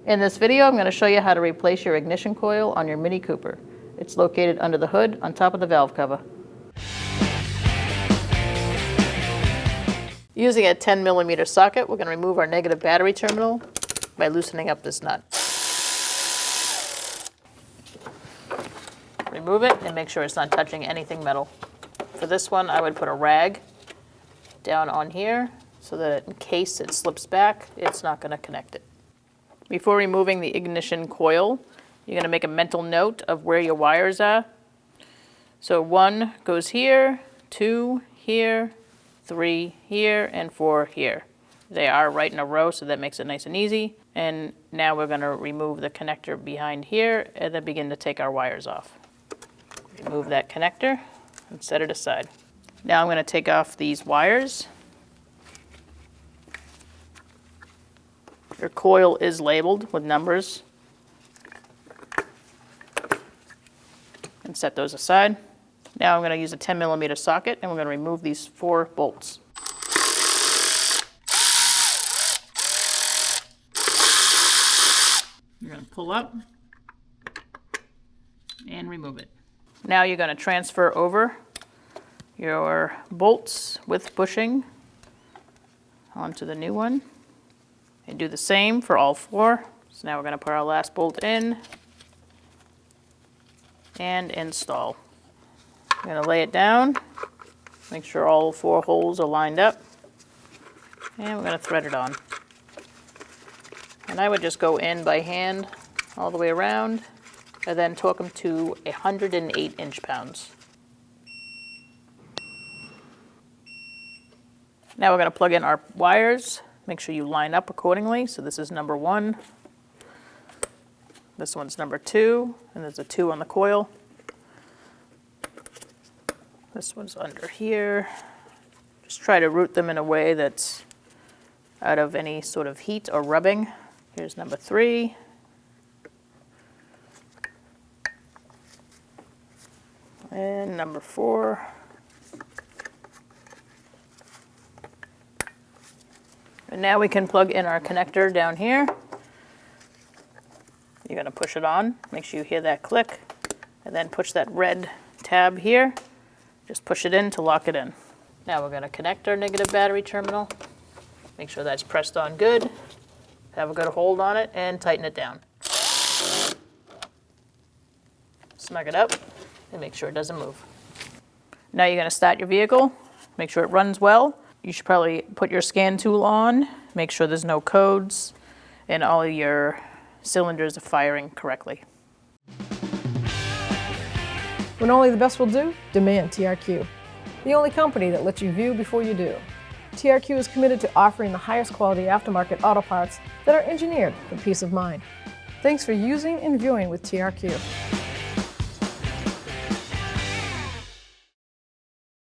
In this video, I'm going to show you how to replace your ignition coil on your Mini Cooper. It's located under the hood on top of the valve cover. Using a 10mm socket, we're going to remove our negative battery terminal by loosening up this nut. Remove it and make sure it's not touching anything metal. For this one, I would put a rag down on here so that in case it slips back, it's not going to connect it. Before removing the ignition coil, you're going to make a mental note of where your wires are. So 1 goes here, 2 here, 3 here, and 4 here. They are right in a row, so that makes it nice and easy. And now we're going to remove the connector behind here and then begin to take our wires off. Remove that connector and set it aside. Now I'm going to take off these wires. Your coil is labeled with numbers. And set those aside. Now I'm going to use a 10mm socket and we're going to remove these 4 bolts. You're going to pull up and remove it. Now you're going to transfer over your bolts with bushing onto the new one. And do the same for all 4. So now we're going to put our last bolt in and install. I'm going to lay it down, make sure all 4 holes are lined up, and we're going to thread it on. And I would just go in by hand all the way around and then torque them to 108 inch-pounds. Now we're going to plug in our wires. Make sure you line up accordingly. So this is number 1. This one's number 2, and there's a 2 on the coil. This one's under here. Just try to route them in a way that's out of any sort of heat or rubbing. Here's number 3. And number 4. And now we can plug in our connector down here. You're going to push it on. Make sure you hear that click. And then push that red tab here. Just push it in to lock it in. Now we're going to connect our negative battery terminal. Make sure that's pressed on good. Have a good hold on it and tighten it down. Snug it up and make sure it doesn't move. Now you're going to start your vehicle. Make sure it runs well. You should probably put your scan tool on, make sure there's no codes, and all your cylinders are firing correctly. When only the best will do, demand TRQ. The only company that lets you view before you do. TRQ is committed to offering the highest quality aftermarket auto parts that are engineered for peace of mind. Thanks for using and viewing with TRQ.